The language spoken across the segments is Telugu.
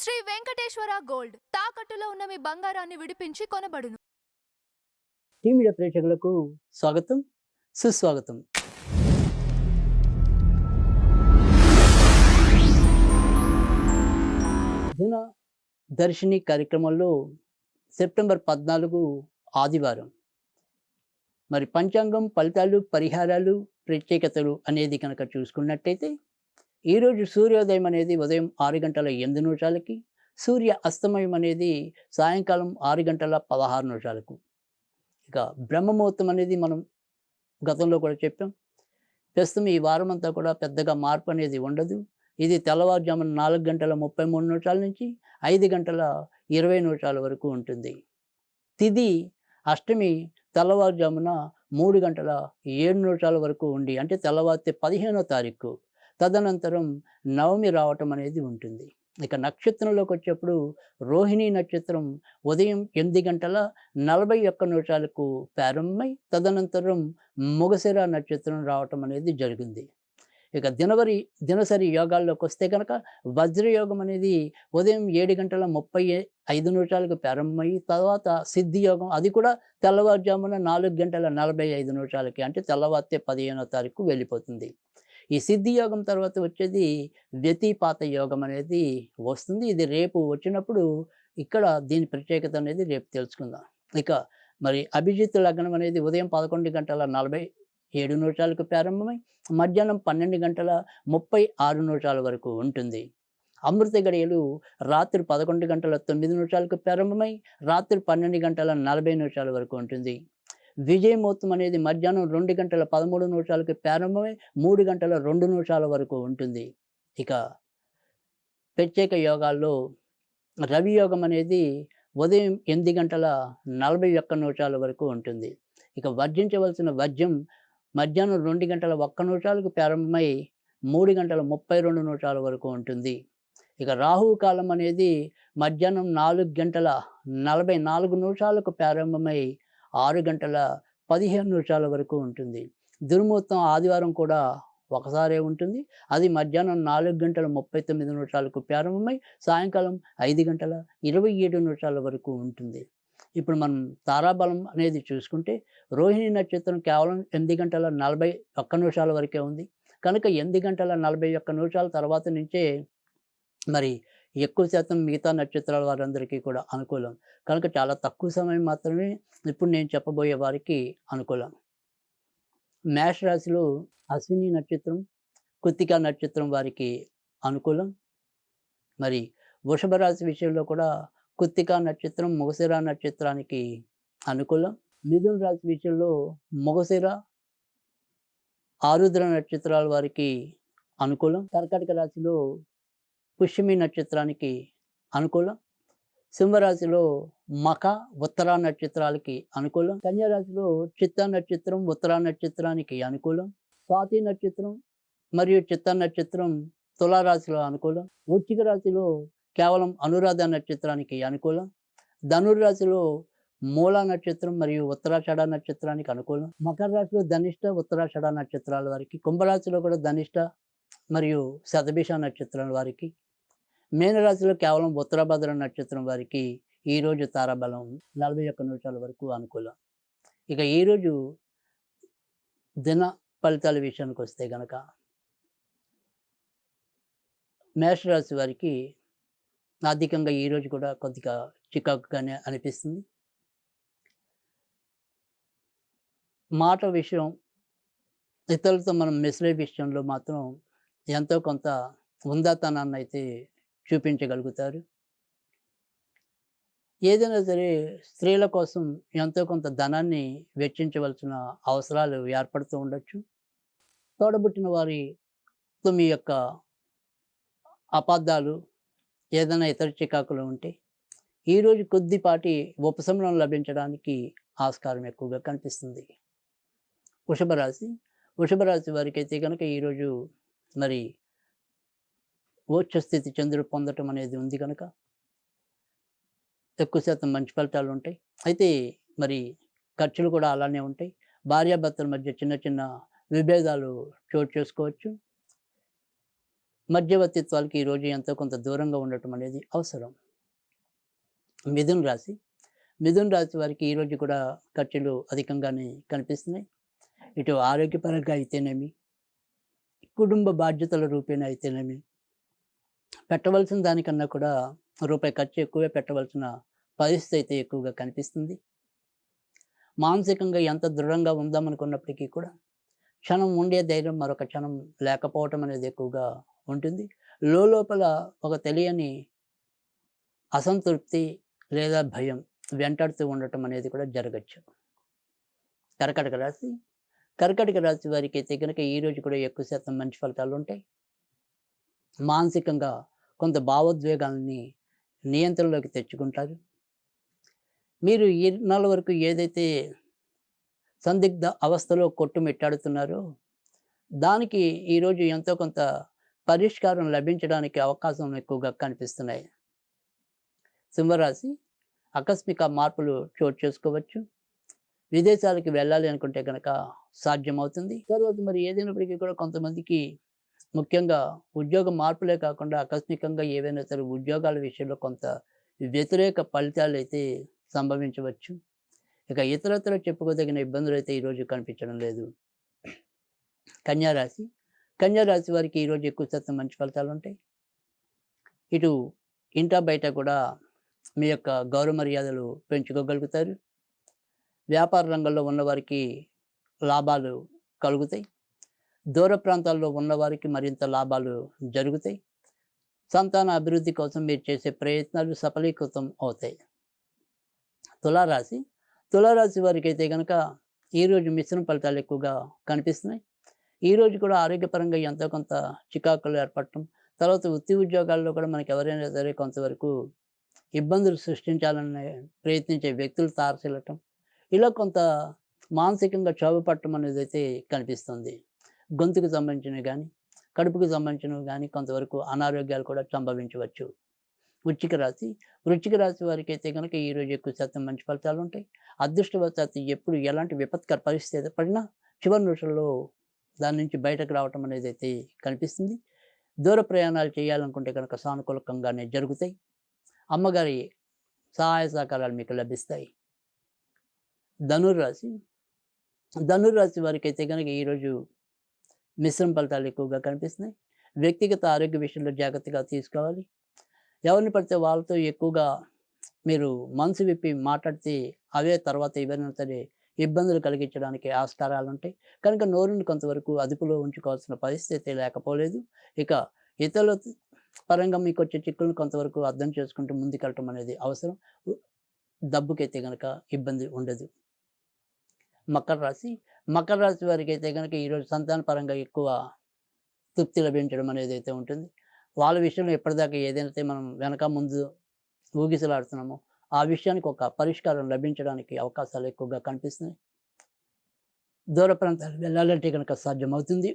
శ్రీ వెంకటేశ్వర గోల్డ్ తాకట్టులో ఉన్న మీ బంగారాన్ని విడిపించి కొనబడును. టీ మీడియా ప్రేక్షకులకు స్వాగతం, సుస్వాగతం. దిన దర్శిని కార్యక్రమంలో సెప్టెంబర్ 14 ఆదివారం మరి పంచాంగం ఫలితాలు, పరిహారాలు, ప్రత్యేకతలు అనేది కనుక చూసుకున్నట్టయితే ఈరోజు సూర్యోదయం అనేది ఉదయం 6:08 సూర్య అస్తమయం అనేది సాయంకాలం 6:16. ఇక బ్రహ్మముహూర్తం అనేది మనం గతంలో కూడా చెప్పాం. ప్రస్తుతం ఈ వారం అంతా కూడా పెద్దగా మార్పు అనేది ఉండదు. ఇది తెల్లవారుజామున 4:33 నుంచి 5:20 వరకు ఉంటుంది. తిథి అష్టమి తెల్లవారుజామున 3:07 వరకు ఉండి, అంటే తెల్లవారితే 15వ తారీఖు. తదనంతరం నవమి రావటం అనేది ఉంటుంది. ఇక నక్షత్రంలోకి వచ్చేప్పుడు రోహిణి నక్షత్రం ఉదయం 8:41 ప్రారంభమై తదనంతరం మృగశిర నక్షత్రం రావటం అనేది జరిగింది. ఇక దినసరి యోగాల్లోకి వస్తే కనుక వజ్రయోగం అనేది ఉదయం 7:35 ప్రారంభమయ్యి తర్వాత సిద్ధి యోగం అది కూడా తెల్లవారుజామున 4:45 అంటే తెల్లవారితే 15వ తారీఖు వెళ్ళిపోతుంది. ఈ సిద్ధి యోగం తర్వాత వచ్చేది వ్యతిపాత యోగం అనేది వస్తుంది. ఇది రేపు వచ్చినప్పుడు ఇక్కడ దీని ప్రత్యేకత అనేది రేపు తెలుసుకుందాం. ఇక మరి అభిజిత్ లగ్నం అనేది ఉదయం 11:47 ప్రారంభమై మధ్యాహ్నం 12:36 వరకు ఉంటుంది. అమృత గడియలు రాత్రి 11:09 ప్రారంభమై రాత్రి 12:40 వరకు ఉంటుంది. విజయముహూర్తం అనేది మధ్యాహ్నం 2:13 ప్రారంభమై 3:02 వరకు ఉంటుంది. ఇక ప్రత్యేక యోగాల్లో రవి యోగం అనేది ఉదయం 8:41 వరకు ఉంటుంది. ఇక వర్జించవలసిన వర్జ్యం మధ్యాహ్నం 2:01 ప్రారంభమై 3:32 వరకు ఉంటుంది. ఇక రాహు కాలం అనేది మధ్యాహ్నం 4:44 ప్రారంభమై 6:15 వరకు ఉంటుంది. దుర్ముహూర్తం ఆదివారం కూడా ఒకసారే ఉంటుంది. అది మధ్యాహ్నం 4:39 ప్రారంభమై సాయంకాలం 5:27 వరకు ఉంటుంది. ఇప్పుడు మనం తారాబలం అనేది చూసుకుంటే రోహిణి నక్షత్రం కేవలం 8:41 వరకే ఉంది. కనుక 8:41 తర్వాత నుంచే మరి ఎక్కువ శాతం మిగతా నక్షత్రాల వారందరికీ కూడా అనుకూలం. కనుక చాలా తక్కువ సమయం మాత్రమే ఇప్పుడు నేను చెప్పబోయే వారికి అనుకూలం. మేష రాశిలో అశ్విని నక్షత్రం, కృత్తిక నక్షత్రం వారికి అనుకూలం. మరి వృషభ రాశి విషయంలో కూడా కృత్తిక నక్షత్రం, మృగశిర నక్షత్రానికి అనుకూలం. మిథున రాశి విషయంలో మృగశిర, ఆరుద్ర నక్షత్రాల వారికి అనుకూలం. కర్కాటక రాశిలో పుష్యమి నక్షత్రానికి అనుకూలం. సింహరాశిలో మఖ, ఉత్తర నక్షత్రాలకి అనుకూలం. కన్యారాశిలో చిత్త నక్షత్రం, ఉత్తర నక్షత్రానికి అనుకూలం. స్వాతి నక్షత్రం మరియు చిత్త నక్షత్రం తులారాశిలో అనుకూలం. వృశ్చిక రాశిలో కేవలం అనురాధ నక్షత్రానికి అనుకూలం. ధనుర్రాశిలో మూల నక్షత్రం మరియు ఉత్తరాషాఢ నక్షత్రానికి అనుకూలం. మకర రాశిలో ధనిష్ట, ఉత్తరాషాఢ నక్షత్రాల వారికి. కుంభరాశిలో కూడా ధనిష్ట మరియు శతభిష నక్షత్రం వారికి. మీనరాశిలో కేవలం ఉత్తరాభద్ర నక్షత్రం వారికి ఈరోజు తారాబలం 41 వరకు అనుకూలం. ఇక ఈరోజు దిన ఫలితాల విషయానికి వస్తే కనుక మేషరాశి వారికి ఆర్థికంగా ఈరోజు కూడా కొద్దిగా చికాకుగానే అనిపిస్తుంది. మాట విషయం, ఇతరులతో మనం మెసిలే విషయంలో మాత్రం ఎంతో కొంత ఉందాతనాన్ని అయితే చూపించగలుగుతారు. ఏదైనా సరే స్త్రీల కోసం ఎంతో కొంత ధనాన్ని వెచ్చించవలసిన అవసరాలు ఏర్పడుతూ ఉండొచ్చు. తోడబుట్టిన వారితో మీ యొక్క అపార్థాలు, ఏదైనా ఇతర చికాకులు ఉంటే ఈరోజు కొద్దిపాటి ఉపశమనం లభించడానికి ఆస్కారం ఎక్కువగా కనిపిస్తుంది. వృషభ రాశి వారికి అయితే కనుక ఈరోజు మరి ఓచ్ఛస్థితి చంద్రుడు పొందటం అనేది ఉంది కనుక ఎక్కువ శాతం మంచి ఫలితాలు ఉంటాయి. అయితే మరి ఖర్చులు కూడా అలానే ఉంటాయి. భార్యాభర్తల మధ్య చిన్న చిన్న విభేదాలు చోటు చేసుకోవచ్చు. మధ్యవర్తిత్వాలకి ఈరోజు ఎంతో కొంత దూరంగా ఉండటం అనేది అవసరం. మిథున రాశి. మిథున రాశి వారికి ఈరోజు కూడా ఖర్చులు అధికంగానే కనిపిస్తున్నాయి. ఇటు ఆరోగ్యపరంగా అయితేనేమి, కుటుంబ బాధ్యతల రూపేణా అయితేనేమి, పెట్టవలసిన దానికన్నా కూడా రూపాయి ఖర్చు ఎక్కువే పెట్టవలసిన పరిస్థితి అయితే ఎక్కువగా కనిపిస్తుంది. మానసికంగా ఎంత దృఢంగా ఉందామనుకున్నప్పటికీ కూడా క్షణం ఉండే ధైర్యం మరొక క్షణం లేకపోవటం అనేది ఎక్కువగా ఉంటుంది. లోపల ఒక తెలియని అసంతృప్తి లేదా భయం వెంటాడుతూ ఉండటం అనేది కూడా జరగచ్చు. కర్కాటక రాశి. కర్కాటక రాశి వారికి అయితే కనుక ఈరోజు కూడా ఎక్కువ శాతం మంచి ఫలితాలు ఉంటాయి. మానసికంగా కొంత భావోద్వేగాలని నియంత్రణలోకి తెచ్చుకుంటారు. మీరు ఈ నాళ్ళ వరకు ఏదైతే సందిగ్ధ అవస్థలో కొట్టుమిట్టాడుతున్నారో దానికి ఈరోజు ఎంతో కొంత పరిష్కారం లభించడానికి అవకాశం ఎక్కువగా కనిపిస్తున్నాయి. సింహరాశి. ఆకస్మిక మార్పులు చోటు చేసుకోవచ్చు. విదేశాలకు వెళ్ళాలి అనుకుంటే కనుక సాధ్యమవుతుంది. తర్వాత మరి ఏదైనప్పటికీ కూడా కొంతమందికి ముఖ్యంగా ఉద్యోగ మార్పులే కాకుండా ఆకస్మికంగా ఏవైనా సరే ఉద్యోగాల విషయంలో కొంత వ్యతిరేక ఫలితాలు అయితే సంభవించవచ్చు. ఇక ఇతరత్ర చెప్పుకోదగిన ఇబ్బందులు అయితే ఈరోజు కనిపించడం లేదు. కన్యారాశి. కన్యారాశి వారికి ఈరోజు ఎక్కువ శాతం మంచి ఫలితాలు ఉంటాయి. ఇటు ఇంటా బయట కూడా మీ యొక్క గౌరవ మర్యాదలు పెంచుకోగలుగుతారు. వ్యాపార రంగంలో ఉన్నవారికి లాభాలు కలుగుతాయి. దూర ప్రాంతాల్లో ఉన్నవారికి మరింత లాభాలు జరుగుతాయి. సంతాన అభివృద్ధి కోసం మీరు చేసే ప్రయత్నాలు సఫలీకృతం అవుతాయి. తులారాశి. తులారాశి వారికి అయితే కనుక ఈరోజు మిశ్రమ ఫలితాలు ఎక్కువగా కనిపిస్తున్నాయి. ఈరోజు కూడా ఆరోగ్యపరంగా ఎంతో కొంత చికాకులు ఏర్పడటం, తర్వాత వృత్తి ఉద్యోగాల్లో కూడా మనకి ఎవరైనా సరే కొంతవరకు ఇబ్బందులు సృష్టించాలని ప్రయత్నించే వ్యక్తులు తారసిల్లటం, ఇలా కొంత మానసికంగా క్షోభ పడటం అనేది అయితే కనిపిస్తుంది. గొంతుకు సంబంధించినవి కానీ, కడుపుకు సంబంధించినవి కానీ కొంతవరకు అనారోగ్యాలు కూడా సంభవించవచ్చు. వృశ్చిక రాశి. వృశ్చిక రాశి వారికి అయితే కనుక ఈరోజు ఎక్కువ శాతం మంచి ఫలితాలు ఉంటాయి. అదృష్టవశాత్తు ఎప్పుడు ఎలాంటి విపత్కర పరిస్థితి పడినా చివరి నిమిషంలో దాని నుంచి బయటకు రావటం అనేది అయితే కనిపిస్తుంది. దూర ప్రయాణాలు చేయాలనుకుంటే కనుక సానుకూలంగానే జరుగుతాయి. అమ్మగారి సహాయ సహకారాలు మీకు లభిస్తాయి. ధనుర్రాశి. ధనుర్రాశి వారికి అయితే కనుక ఈరోజు మిశ్రమ ఫలితాలు ఎక్కువగా కనిపిస్తున్నాయి. వ్యక్తిగత ఆరోగ్య విషయంలో జాగ్రత్తగా తీసుకోవాలి. ఎవరిని పడితే వాళ్ళతో ఎక్కువగా మీరు మనసు విప్పి మాట్లాడితే అవే తర్వాత ఎవరైనా సరే ఇబ్బందులు కలిగించడానికి ఆస్కారాలు ఉంటాయి. కనుక నోరుని కొంతవరకు అదుపులో ఉంచుకోవాల్సిన పరిస్థితి లేకపోలేదు. ఇక ఇతరుల పరంగా మీకు వచ్చే చిక్కులను కొంతవరకు అర్థం చేసుకుంటూ ముందుకెళ్ళటం అనేది అవసరం. డబ్బుకైతే కనుక ఇబ్బంది ఉండదు. మకర రాశి. మకర రాశి వారికి అయితే కనుక ఈరోజు సంతాన పరంగా ఎక్కువ తృప్తి లభించడం అనేది అయితే ఉంటుంది. వాళ్ళ విషయంలో ఎప్పటిదాకా ఏదైతే మనం వెనక ముందు ఊగిసలాడుతున్నామో ఆ విషయానికి ఒక పరిష్కారం లభించడానికి అవకాశాలు ఎక్కువగా కనిపిస్తున్నాయి. దూర ప్రాంతాలు వెళ్ళాలంటే కనుక సాధ్యమవుతుంది.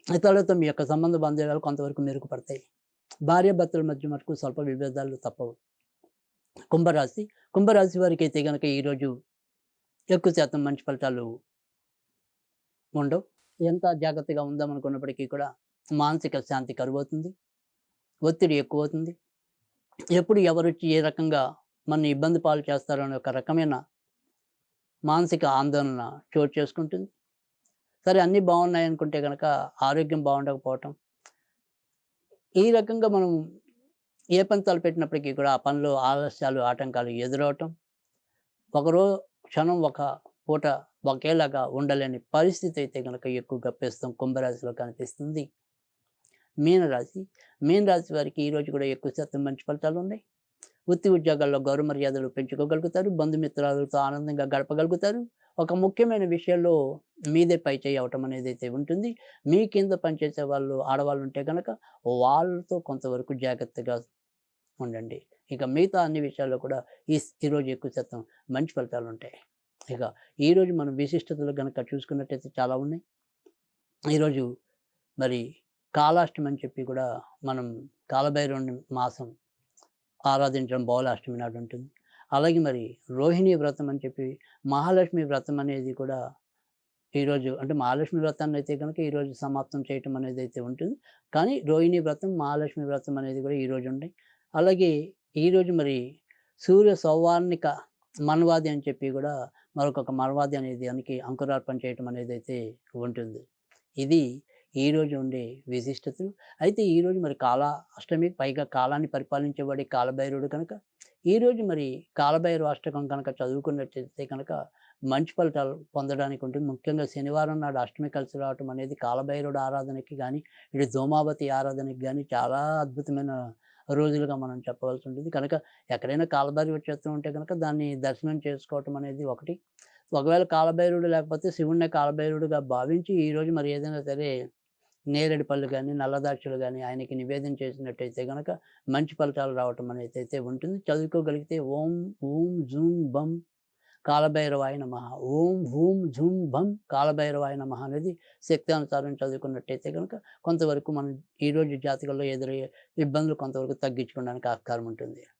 ఇతరులతో మీ యొక్క సంబంధ బాంధవ్యాలు కొంతవరకు మెరుగుపడతాయి. భార్యాభర్తల మధ్య మటుకు స్వల్ప విభేదాలు తప్పవు. కుంభరాశి. కుంభరాశి వారికి అయితే కనుక ఈరోజు ఎక్కువ శాతం మంచి ఫలితాలు ఉండవు. ఎంత జాగ్రత్తగా ఉందామనుకున్నప్పటికీ కూడా మానసిక శాంతి కరువవుతుంది. ఒత్తిడి ఎక్కువ అవుతుంది. ఎప్పుడు ఎవరొచ్చి ఏ రకంగా మన ఇబ్బంది పాలు చేస్తారో అనే ఒక రకమైన మానసిక ఆందోళన చోటు చేసుకుంటుంది. సరే అన్నీ బాగున్నాయి అనుకుంటే కనుక ఆరోగ్యం బాగుండకపోవటం, ఈ రకంగా మనం ఏ పని తలపెట్టినప్పటికీ కూడా ఆ పనిలో ఆలస్యాలు ఆటంకాలు ఎదురవటం, క్షణం ఒక పూట ఒకేలాగా ఉండలేని పరిస్థితి అయితే కనుక ఎక్కువగా ప్రస్తుతం కుంభరాశిలో కనిపిస్తుంది. మీనరాశి. మీనరాశి వారికి ఈరోజు కూడా ఎక్కువ శాతం మంచి ఫలితాలు ఉన్నాయి. వృత్తి ఉద్యోగాల్లో గౌరవ మర్యాదలు పెంచుకోగలుగుతారు. బంధుమిత్రాలతో ఆనందంగా గడపగలుగుతారు. ఒక ముఖ్యమైన విషయంలో మీదే పై చేయి అవటం అనేది అయితే ఉంటుంది. మీ కింద పనిచేసే వాళ్ళు ఆడవాళ్ళు ఉంటే కనుక వాళ్ళతో కొంతవరకు జాగ్రత్తగా ఉండండి. ఇక మిగతా అన్ని విషయాల్లో కూడా ఈరోజు ఎక్కువ శాతం మంచి ఫలితాలు ఉంటాయి. ఇక ఈరోజు మనం విశిష్టతలు కనుక చూసుకున్నట్టయితే చాలా ఉన్నాయి. ఈరోజు మరి కాలాష్టమి అని చెప్పి కూడా మనం కాలభైరవుని మాసం ఆరాధించడం బహుళాష్టమి నాడు ఉంటుంది. అలాగే మరి రోహిణి వ్రతం అని చెప్పి మహాలక్ష్మి వ్రతం అనేది కూడా ఈరోజు అంటే మహాలక్ష్మి వ్రతాన్ని అయితే గనుక ఈరోజు సమాప్తం చేయటం అనేది అయితే ఉంటుంది. కానీ రోహిణి వ్రతం, మహాలక్ష్మి వ్రతం అనేది కూడా ఈరోజు ఉంటాయి. అలాగే ఈరోజు మరి సూర్య సౌవర్ణిక మన్వాది అని చెప్పి కూడా మరొక మన్వాది అనేది దానికి అంకురార్పణ చేయటం అనేది అయితే ఉంటుంది. ఇది ఈరోజు ఉండే విశిష్టతలు. అయితే ఈరోజు మరి అష్టమి పైగా కాలాన్ని పరిపాలించేవాడే కాలభైరవుడు కనుక ఈరోజు మరి కాలభైరవ అష్టకం కనుక చదువుకున్నట్టయితే కనుక మంచి ఫలితాలు పొందడానికి ఉంటుంది. ముఖ్యంగా శనివారం నాడు అష్టమి కలిసి రావటం అనేది కాలభైరవుడి ఆరాధనకి గానీ, ఇటు ధూమావతి ఆరాధనకి గానీ చాలా అద్భుతమైన రోజులుగా మనం చెప్పవలసి ఉంటుంది. కనుక ఎక్కడైనా కాలభైరవ క్షేత్రం ఉంటే గనక దాన్ని దర్శనం చేసుకోవటం అనేది ఒకటి. ఒకవేళ కాలభైరవుడు లేకపోతే శివుడినే కాలభైరవుడిగా భావించి ఈరోజు మరి ఏదైనా సరే నేరేడు పళ్ళు గానీ, నల్ల ద్రాక్షలు గానీ ఆయనకి నివేదన చేసినట్టయితే గనక మంచి ఫలితాలు రావటం అనేదైతే ఉంటుంది. చదువుకోగలిగితే ఓం హూం జూం బం కాలభైరవాయ నమః. ఓం హూం జూం భం కాలభైరవాయ నమః అనేది శక్తానుసారం చదువుకున్నట్టయితే గనుక కొంతవరకు మనం ఈరోజు జాతకంలో ఎదురయ్యే ఇబ్బందులు కొంతవరకు తగ్గించుకోవడానికి ఆస్కారం ఉంటుంది.